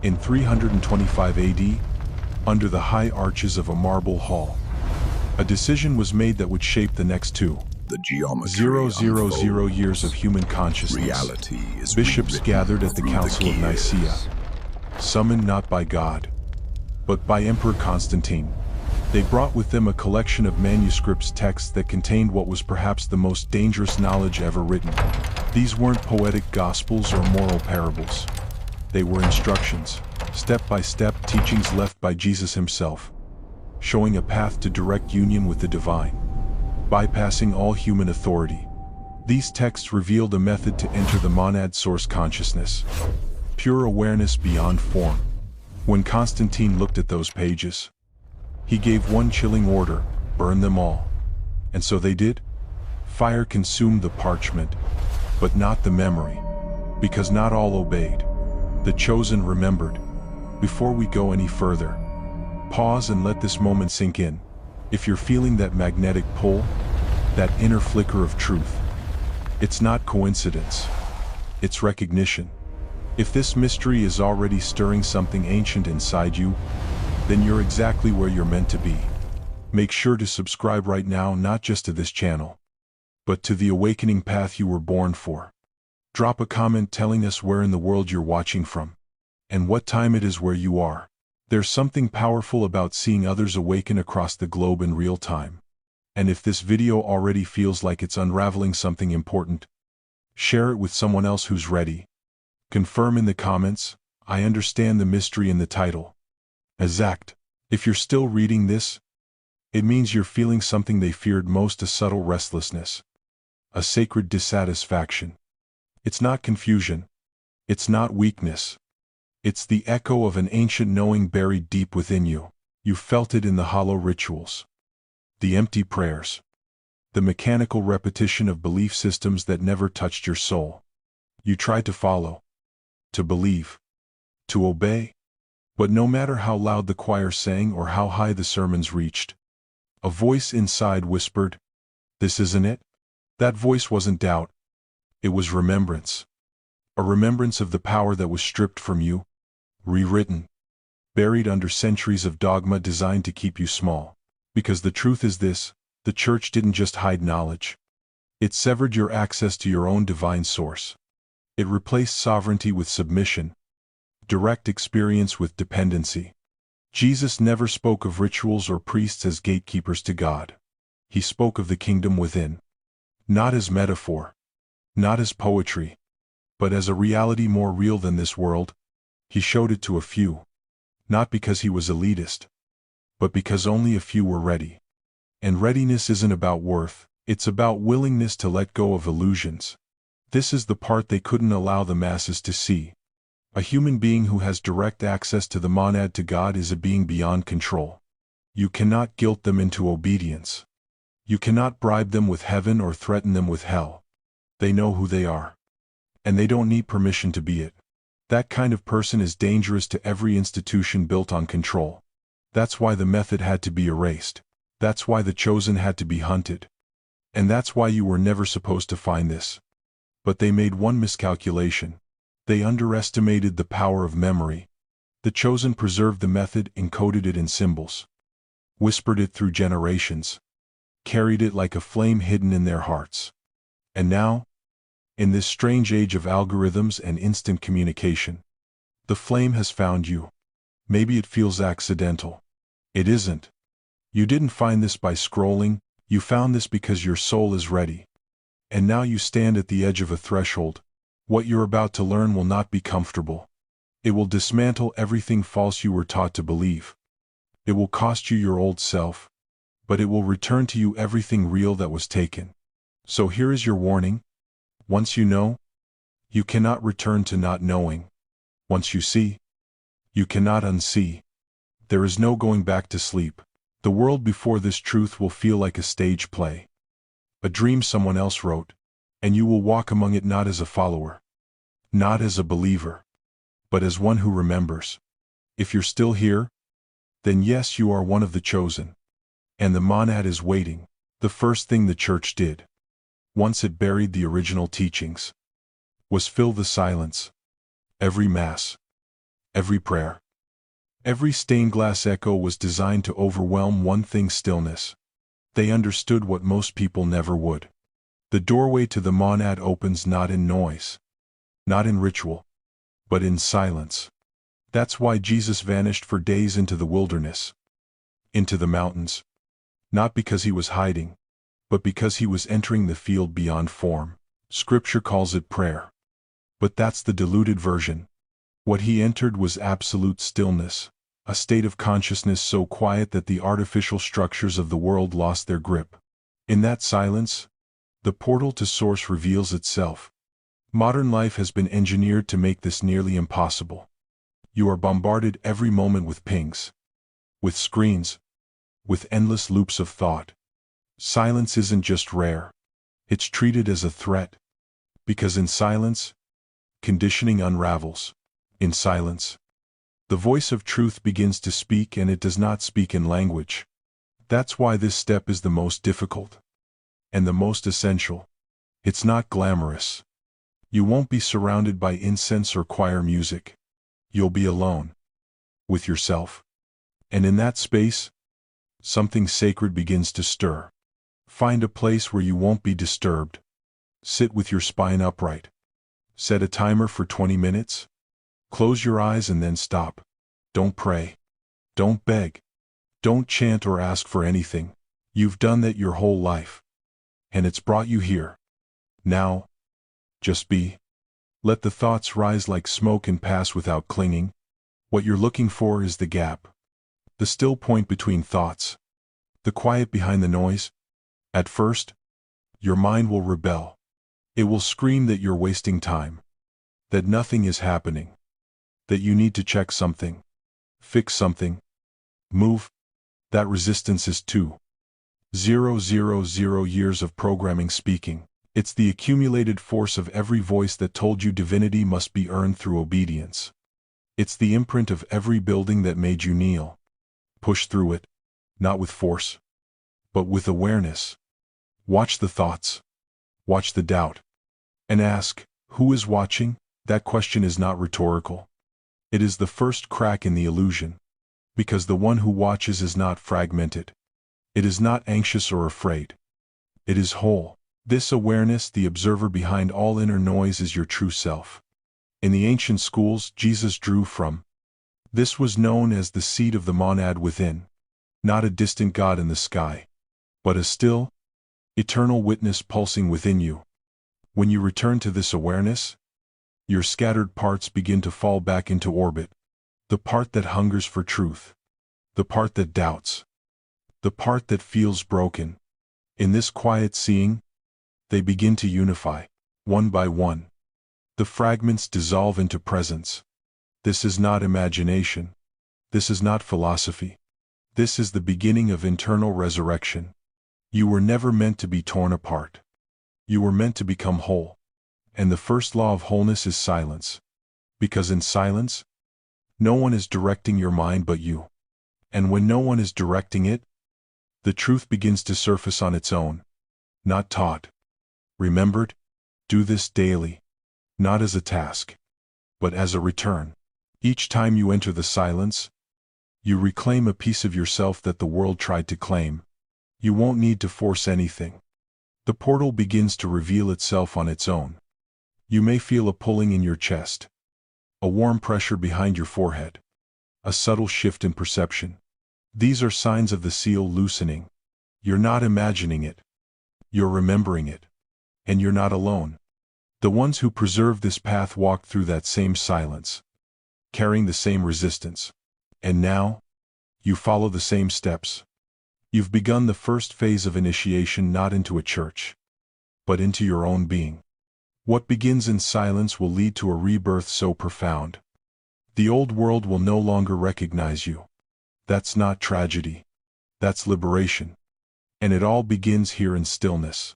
In 325 AD, under the high arches of a marble hall, a decision was made that would shape the next The geometry 2,000 years of human consciousness. Reality is Bishops rewritten gathered at the through Council of gears. Nicaea, summoned not by God, but by Emperor Constantine. They brought with them a collection of manuscripts, texts that contained what was perhaps the most dangerous knowledge ever written. These weren't poetic gospels or moral parables. They were instructions, step-by-step teachings left by Jesus himself, showing a path to direct union with the divine, bypassing all human authority. These texts revealed a method to enter the monad source consciousness, pure awareness beyond form. When Constantine looked at those pages, he gave one chilling order: burn them all. And so they did. Fire consumed the parchment, but not the memory, because not all obeyed. The chosen remembered. Before we go any further, pause and let this moment sink in. If you're feeling that magnetic pull, that inner flicker of truth, it's not coincidence, it's recognition. If this mystery is already stirring something ancient inside you, then you're exactly where you're meant to be. Make sure to subscribe right now, not just to this channel, but to the awakening path you were born for. Drop a comment telling us where in the world you're watching from, and what time it is where you are. There's something powerful about seeing others awaken across the globe in real time. And if this video already feels like it's unraveling something important, share it with someone else who's ready. Confirm in the comments, I understand the mystery in the title. Exact. If you're still reading this, it means you're feeling something they feared most: a subtle restlessness, a sacred dissatisfaction. It's not confusion. It's not weakness. It's the echo of an ancient knowing buried deep within you. You felt it in the hollow rituals, the empty prayers, the mechanical repetition of belief systems that never touched your soul. You tried to follow, to believe, to obey. But no matter how loud the choir sang or how high the sermons reached, a voice inside whispered, "This isn't it." That voice wasn't doubt. It was remembrance. A remembrance of the power that was stripped from you, rewritten, buried under centuries of dogma designed to keep you small. Because the truth is this: the church didn't just hide knowledge. It severed your access to your own divine source. It replaced sovereignty with submission, direct experience with dependency. Jesus never spoke of rituals or priests as gatekeepers to God. He spoke of the kingdom within, not as metaphor, not as poetry, but as a reality more real than this world. He showed it to a few, not because he was elitist, but because only a few were ready. And readiness isn't about worth, it's about willingness to let go of illusions. This is the part they couldn't allow the masses to see. A human being who has direct access to the monad to God is a being beyond control. You cannot guilt them into obedience. You cannot bribe them with heaven or threaten them with hell. They know who they are, and they don't need permission to be it. That kind of person is dangerous to every institution built on control. That's why the method had to be erased. That's why the chosen had to be hunted. And that's why you were never supposed to find this. But they made one miscalculation. They underestimated the power of memory. The chosen preserved the method, encoded it in symbols, whispered it through generations, carried it like a flame hidden in their hearts. And now, in this strange age of algorithms and instant communication, the flame has found you. Maybe it feels accidental. It isn't. You didn't find this by scrolling, you found this because your soul is ready. And now you stand at the edge of a threshold. What you're about to learn will not be comfortable. It will dismantle everything false you were taught to believe. It will cost you your old self, but it will return to you everything real that was taken. So here is your warning. Once you know, you cannot return to not knowing. Once you see, you cannot unsee. There is no going back to sleep. The world before this truth will feel like a stage play, a dream someone else wrote, and you will walk among it not as a follower, not as a believer, but as one who remembers. If you're still here, then yes, you are one of the chosen. And the monad is waiting. The first thing the church did, once it buried the original teachings, was fill the silence. Every mass, every prayer, every stained glass echo was designed to overwhelm one thing: stillness. They understood what most people never would. The doorway to the monad opens not in noise, not in ritual, but in silence. That's why Jesus vanished for days into the wilderness, into the mountains, not because he was hiding, but because he was entering the field beyond form. Scripture calls it prayer, but that's the diluted version. What he entered was absolute stillness, a state of consciousness so quiet that the artificial structures of the world lost their grip. In that silence, the portal to source reveals itself. Modern life has been engineered to make this nearly impossible. You are bombarded every moment with pings, with screens, with endless loops of thought. Silence isn't just rare, it's treated as a threat. Because in silence, conditioning unravels. In silence, the voice of truth begins to speak, and it does not speak in language. That's why this step is the most difficult and the most essential. It's not glamorous. You won't be surrounded by incense or choir music. You'll be alone with yourself. And in that space, something sacred begins to stir. Find a place where you won't be disturbed. Sit with your spine upright. Set a timer for 20 minutes. Close your eyes and then stop. Don't pray. Don't beg. Don't chant or ask for anything. You've done that your whole life, and it's brought you here. Now, just be. Let the thoughts rise like smoke and pass without clinging. What you're looking for is the gap, the still point between thoughts, the quiet behind the noise. At first, your mind will rebel. It will scream that you're wasting time, that nothing is happening, that you need to check something, fix something, move. That resistance is 2,000 years of programming speaking. It's the accumulated force of every voice that told you divinity must be earned through obedience. It's the imprint of every building that made you kneel. Push through it, not with force, but with awareness. Watch the thoughts, watch the doubt, and ask, who is watching? That question is not rhetorical. It is the first crack in the illusion, because the one who watches is not fragmented. It is not anxious or afraid. It is whole. This awareness, the observer behind all inner noise, is your true self. In the ancient schools Jesus drew from, this was known as the seat of the monad within, not a distant God in the sky, but a still, eternal witness pulsing within you. When you return to this awareness, your scattered parts begin to fall back into orbit. The part that hungers for truth, the part that doubts, the part that feels broken. In this quiet seeing, they begin to unify, one by one. The fragments dissolve into presence. This is not imagination. This is not philosophy. This is the beginning of internal resurrection. You were never meant to be torn apart. You were meant to become whole. And the first law of wholeness is silence. Because in silence, no one is directing your mind but you. And when no one is directing it, the truth begins to surface on its own. Not taught. Remembered? Do this daily. Not as a task, but as a return. Each time you enter the silence, you reclaim a piece of yourself that the world tried to claim. You won't need to force anything. The portal begins to reveal itself on its own. You may feel a pulling in your chest, a warm pressure behind your forehead, a subtle shift in perception. These are signs of the seal loosening. You're not imagining it. You're remembering it. And you're not alone. The ones who preserved this path walked through that same silence, carrying the same resistance. And now, you follow the same steps. You've begun the first phase of initiation, not into a church, but into your own being. What begins in silence will lead to a rebirth so profound. The old world will no longer recognize you. That's not tragedy. That's liberation. And it all begins here in stillness.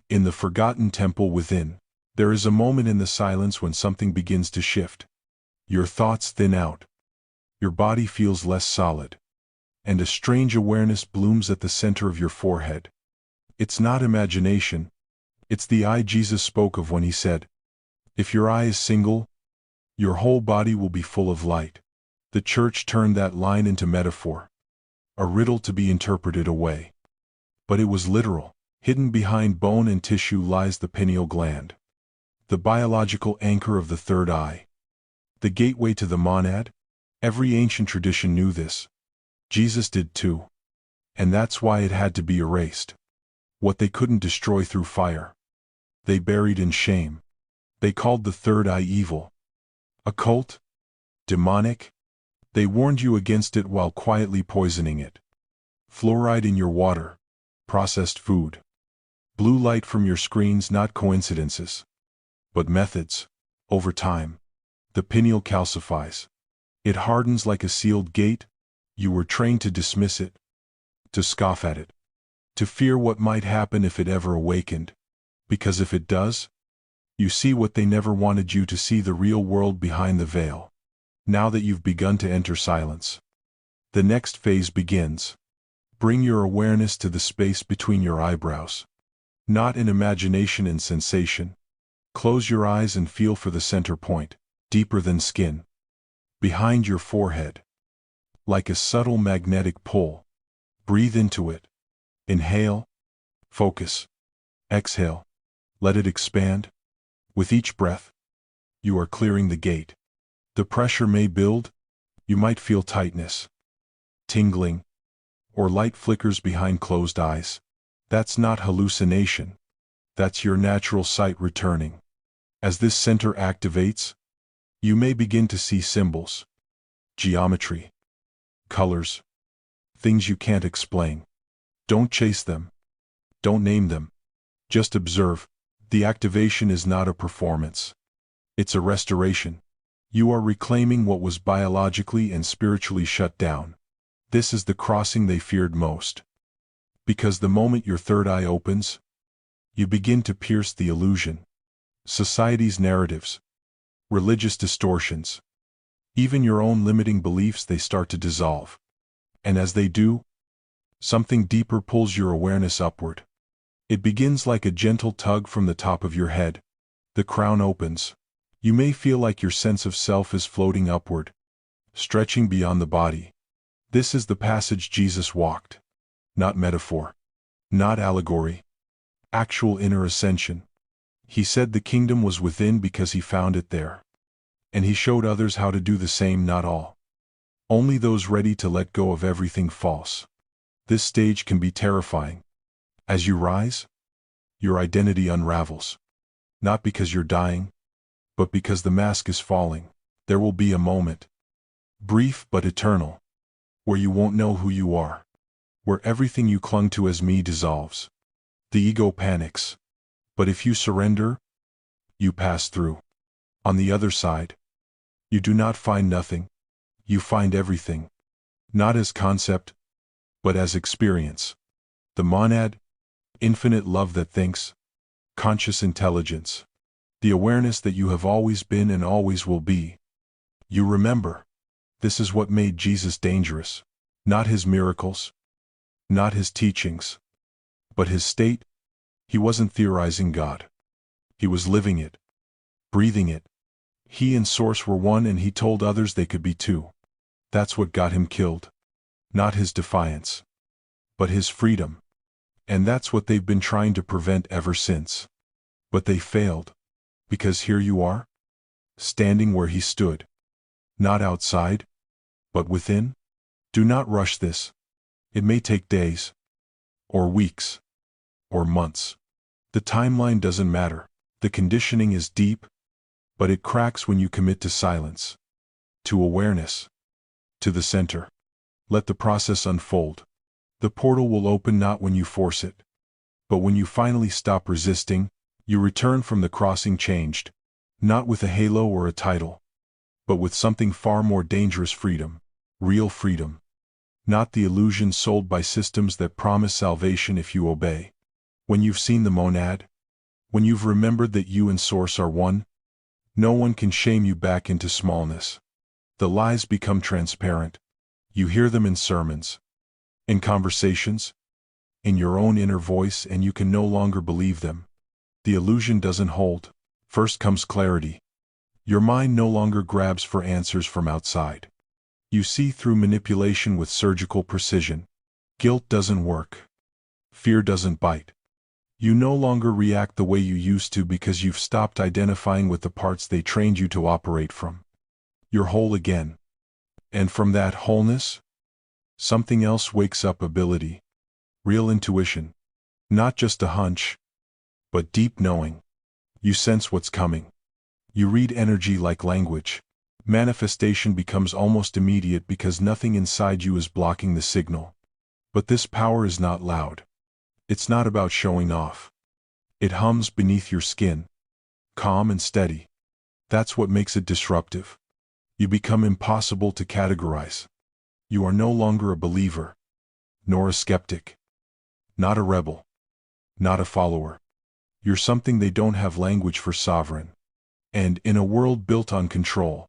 In the forgotten temple within, there is a moment in the silence when something begins to shift. Your thoughts thin out. Your body feels less solid. And a strange awareness blooms at the center of your forehead. It's not imagination. It's the eye Jesus spoke of when he said, "If your eye is single, Your whole body will be full of light. The church turned that line into metaphor, a riddle to be interpreted away. But it was literal. Hidden behind bone and tissue lies the pineal gland, the biological anchor of the third eye, the gateway to the monad. Every ancient tradition knew this. Jesus did too. And that's why it had to be erased. What they couldn't destroy through fire, they buried in shame. They called the third eye evil, occult, demonic. They warned you against it while quietly poisoning it. Fluoride in your water, processed food, blue light from your screens, not coincidences, but methods. Over time, the pineal calcifies. It hardens like a sealed gate. You were trained to dismiss it, to scoff at it, to fear what might happen if it ever awakened. Because if it does, you see what they never wanted you to see, the real world behind the veil. Now that you've begun to enter silence, the next phase begins. Bring your awareness to the space between your eyebrows. Not in imagination and sensation. Close your eyes and feel for the center point, deeper than skin. Behind your forehead. Like a subtle magnetic pull. Breathe into it. Inhale. Focus. Exhale. Let it expand. With each breath, you are clearing the gate. The pressure may build. You might feel tightness, tingling, or light flickers behind closed eyes. That's not hallucination. That's your natural sight returning. As this center activates, you may begin to see symbols, geometry, colors, things you can't explain. Don't chase them. Don't name them. Just observe. The activation is not a performance. It's a restoration. You are reclaiming what was biologically and spiritually shut down. This is the crossing they feared most. Because the moment your third eye opens, you begin to pierce the illusion. Society's narratives, religious distortions, even your own limiting beliefs, they start to dissolve. And as they do, something deeper pulls your awareness upward. It begins like a gentle tug from the top of your head. The crown opens. You may feel like your sense of self is floating upward, stretching beyond the body. This is the passage Jesus walked. Not metaphor, not allegory, actual inner ascension. He said the kingdom was within because he found it there. And he showed others how to do the same, not all. Only those ready to let go of everything false. This stage can be terrifying. As you rise, your identity unravels. Not because you're dying, but because the mask is falling. There will be a moment, brief but eternal, where you won't know who you are, where everything you clung to as me dissolves. The ego panics. But if you surrender, you pass through. On the other side, you do not find nothing, you find everything. Not as concept, but as experience. The monad, infinite love that thinks, conscious intelligence. The awareness that you have always been and always will be. You remember. This is what made Jesus dangerous. Not his miracles, not his teachings, but his state. He wasn't theorizing God. He was living it, breathing it. He and Source were one, and he told others they could be too. That's what got him killed. Not his defiance, but his freedom. And that's what they've been trying to prevent ever since. But they failed. Because here you are, standing where he stood. Not outside, but within. Do not rush this. It may take days, or weeks, or months. The timeline doesn't matter. The conditioning is deep, but it cracks when you commit to silence, to awareness, to the center. Let the process unfold. The portal will open not when you force it, but when you finally stop resisting. You return from the crossing changed, not with a halo or a title, but with something far more dangerous: freedom, real freedom. Not the illusion sold by systems that promise salvation if you obey. When you've seen the monad, when you've remembered that you and Source are one, no one can shame you back into smallness. The lies become transparent. You hear them in sermons, in conversations, in your own inner voice, and you can no longer believe them. The illusion doesn't hold. First comes clarity. Your mind no longer grabs for answers from outside. You see through manipulation with surgical precision. Guilt doesn't work. Fear doesn't bite. You no longer react the way you used to because you've stopped identifying with the parts they trained you to operate from. You're whole again. And from that wholeness, something else wakes up: ability. Real intuition. Not just a hunch, but deep knowing. You sense what's coming. You read energy like language. Manifestation becomes almost immediate because nothing inside you is blocking the signal. But this power is not loud. It's not about showing off. It hums beneath your skin, calm and steady. That's what makes it disruptive. You become impossible to categorize. You are no longer a believer, nor a skeptic, not a rebel, not a follower. You're something they don't have language for: sovereign. And in a world built on control,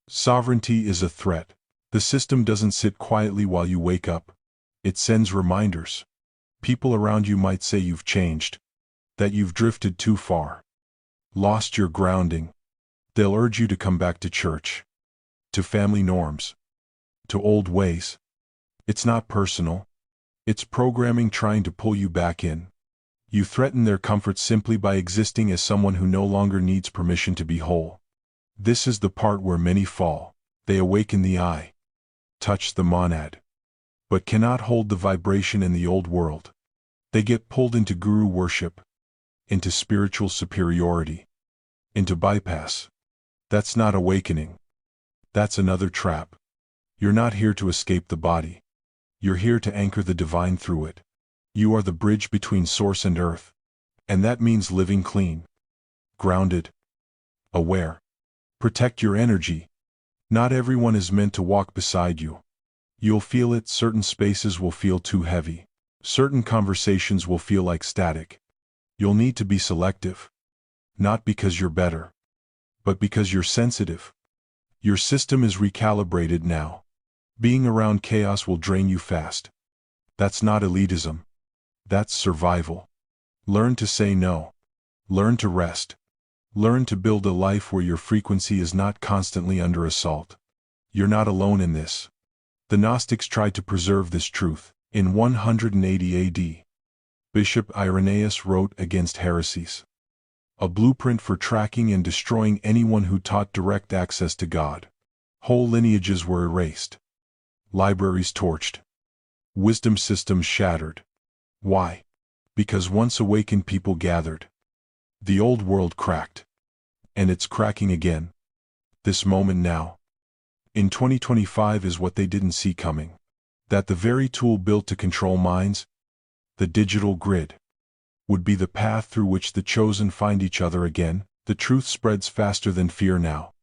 sovereignty is a threat. The system doesn't sit quietly while you wake up. It sends reminders. People around you might say you've changed, that you've drifted too far, lost your grounding. They'll urge you to come back to church, to family norms, to old ways. It's not personal. It's programming trying to pull you back in. You threaten their comfort simply by existing as someone who no longer needs permission to be whole. This is the part where many fall. They awaken the eye, touch the monad, but cannot hold the vibration in the old world. They get pulled into guru worship, into spiritual superiority, into bypass. That's not awakening. That's another trap. You're not here to escape the body. You're here to anchor the divine through it. You are the bridge between source and earth. And that means living clean, grounded, aware. Protect your energy. Not everyone is meant to walk beside you. You'll feel it. Certain spaces will feel too heavy. Certain conversations will feel like static. You'll need to be selective. Not because you're better, but because you're sensitive. Your system is recalibrated now. Being around chaos will drain you fast. That's not elitism. That's survival. Learn to say no. Learn to rest. Learn to build a life where your frequency is not constantly under assault. You're not alone in this. The Gnostics tried to preserve this truth. In 180 AD, Bishop Irenaeus wrote against heresies, a blueprint for tracking and destroying anyone who taught direct access to God. Whole lineages were erased, libraries torched, wisdom systems shattered. Why? Because once awakened people gathered. The old world cracked. And it's cracking again. This moment now, in 2025, is what they didn't see coming. That the very tool built to control minds, the digital grid, would be the path through which the chosen find each other again. The truth spreads faster than fear now.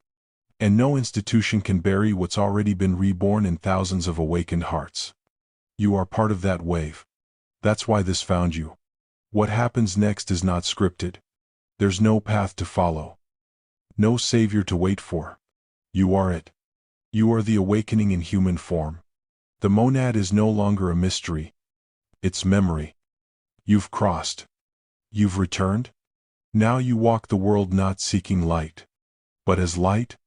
And no institution can bury what's already been reborn in thousands of awakened hearts. You are part of that wave. That's why this found you. What happens next is not scripted. There's no path to follow. No savior to wait for. You are it. You are the awakening in human form. The monad is no longer a mystery. It's memory. You've crossed. You've returned. Now you walk the world not seeking light, but as light,